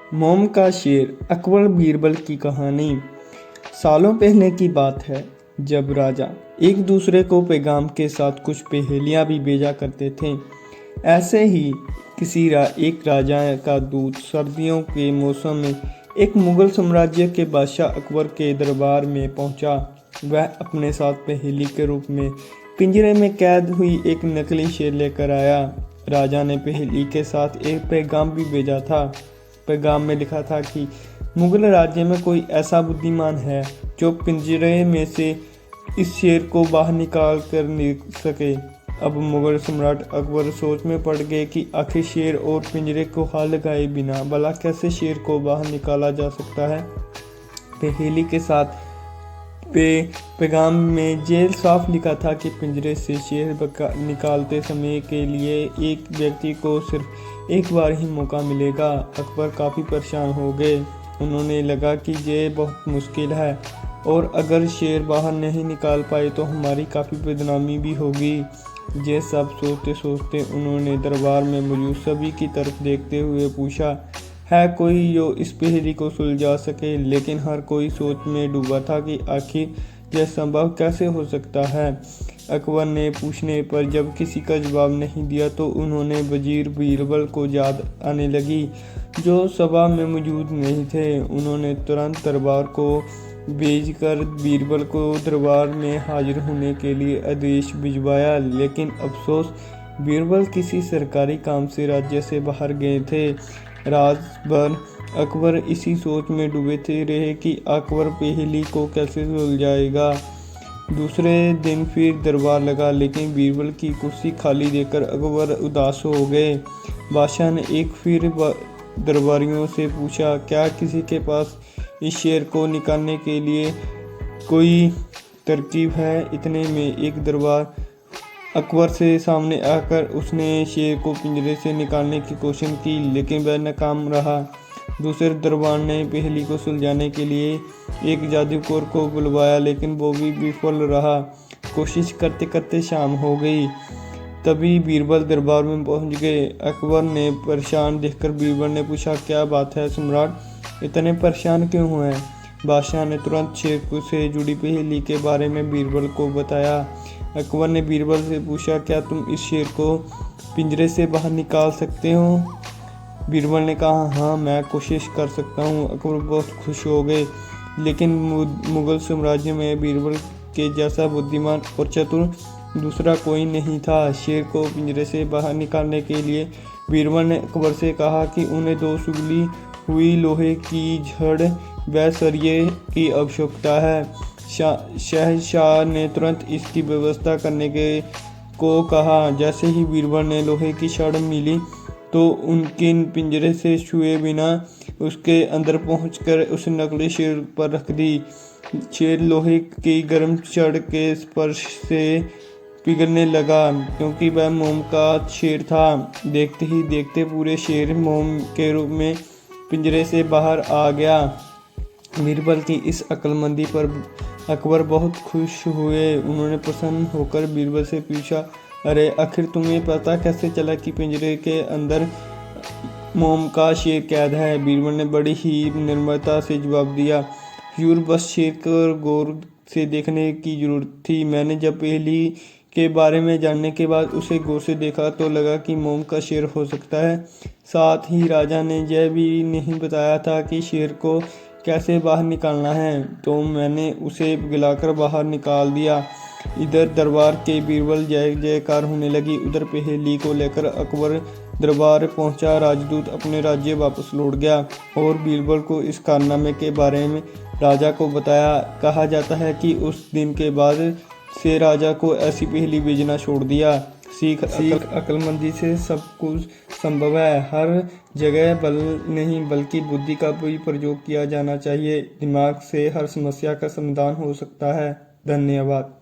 मोम का शेर अकबर बीरबल की कहानी। सालों पहले की बात है जब राजा एक दूसरे को पैगाम के साथ कुछ पहेलियां भी भेजा करते थे। ऐसे ही एक राजा का दूत सर्दियों के मौसम में एक मुगल साम्राज्य के बादशाह अकबर के दरबार में पहुंचा। वह अपने साथ पहेली के रूप में पिंजरे में कैद हुई एक नकली शेर लेकर आया। राजा ने पहेली के साथ एक पैगाम भी भेजा था। पैगाम में लिखा था कि मुगल राज्य में कोई ऐसा बुद्धिमान है जो पिंजरे में से इस शेर को बाहर निकाल कर सके। अब मुगल सम्राट अकबर सोच में पड़ गए कि आखिर शेर और पिंजरे को हाथ लगाए बिना भला कैसे शेर को बाहर निकाला जा सकता है। पहेली के साथ पैगाम में जेल साफ लिखा था कि पिंजरे से शेर निकालते समय के लिए एक व्यक्ति को सिर्फ एक बार ही मौका मिलेगा। अकबर काफ़ी परेशान हो गए। उन्होंने लगा कि ये बहुत मुश्किल है और अगर शेर बाहर नहीं निकाल पाए तो हमारी काफ़ी बदनामी भी होगी। ये सब सोचते सोचते उन्होंने दरबार में मौजूद सभी की तरफ देखते हुए पूछा, है कोई जो इस पहेली को सुलझा सके। लेकिन हर कोई सोच में डूबा था कि आखिर यह संभव कैसे हो सकता है। अकबर ने पूछने पर जब किसी का जवाब नहीं दिया तो उन्होंने वजीर बीरबल को याद आने लगी, जो सभा में मौजूद नहीं थे। उन्होंने तुरंत दरबार को भेजकर बीरबल को दरबार में हाजिर होने के लिए आदेश भिजवाया। लेकिन अफसोस, बीरबल किसी सरकारी काम से राज्य से बाहर गए थे। रात भर अकबर इसी सोच में डूबे रहे कि अकबर पहेली को कैसे सुलझाएगा। दूसरे दिन फिर दरबार लगा, लेकिन बीरबल की कुर्सी खाली देखकर अकबर उदास हो गए। बादशाह ने एक फिर दरबारियों से पूछा, क्या किसी के पास इस शेर को निकालने के लिए कोई तरकीब है। इतने में एक दरबार अकबर से सामने आकर उसने शेर को पिंजरे से निकालने की कोशिश की, लेकिन वह नाकाम रहा। दूसरे दरबार ने पहेली को सुलझाने के लिए एक जादूगर को बुलवाया, लेकिन वो भी विफल रहा। कोशिश करते करते शाम हो गई। तभी बीरबल दरबार में पहुंच गए। अकबर ने परेशान देखकर बीरबल ने पूछा, क्या बात है सम्राट, इतने परेशान क्यों हुए। बादशाह ने तुरंत शेर से जुड़ी पहेली के बारे में बीरबल को बताया। अकबर ने बीरबल से पूछा, क्या तुम इस शेर को पिंजरे से बाहर निकाल सकते हो। बीरबल ने कहा, हाँ मैं कोशिश कर सकता हूँ। अकबर बहुत खुश हो गए। लेकिन मुगल साम्राज्य में बीरबल के जैसा बुद्धिमान और चतुर दूसरा कोई नहीं था। शेर को पिंजरे से बाहर निकालने के लिए बीरबल ने अकबर से कहा कि उन्हें 2 सुगली हुई लोहे की छड़ व सरिये की आवश्यकता है। शहंशाह ने तुरंत इसकी व्यवस्था करने को कहा। जैसे ही बीरबल ने लोहे की छड़ मिली तो उनके पिंजरे से छुए बिना उसके अंदर पहुंचकर उस नकली शेर पर रख दी। शेर लोहे की गर्म छड़ के स्पर्श से पिघलने लगा, क्योंकि वह मोम का शेर था। देखते ही देखते पूरे शेर मोम के रूप में पिंजरे से बाहर आ गया। बीरबल की इस अक्लमंदी पर अकबर बहुत खुश हुए। उन्होंने प्रसन्न होकर बीरबल से पूछा, अरे आखिर तुम्हें पता कैसे चला कि पिंजरे के अंदर मोम का शेर कैद है। बीरबल ने बड़ी ही निर्ममता से जवाब दिया, हुजूर बस शेर को गौर से देखने की जरूरत थी। मैंने जब पहेली के बारे में जानने के बाद उसे गौर से देखा तो लगा कि मोम का शेर हो सकता है। साथ ही राजा ने यह भी नहीं बताया था कि शेर को कैसे बाहर निकालना है, तो मैंने उसे पिघलाकर बाहर निकाल दिया। इधर दरबार के बीरबल जय जयकार होने लगी। उधर पहेली को लेकर अकबर दरबार पहुंचा। राजदूत अपने राज्य वापस लौट गया और बीरबल को इस कारनामे के बारे में राजा को बताया। कहा जाता है कि उस दिन के बाद से राजा को ऐसी पहेली भेजना छोड़ दिया। सीख अक्लमंदी से सब कुछ संभव है। हर जगह बल नहीं बल्कि बुद्धि का भी प्रयोग किया जाना चाहिए। दिमाग से हर समस्या का समाधान हो सकता है। धन्यवाद।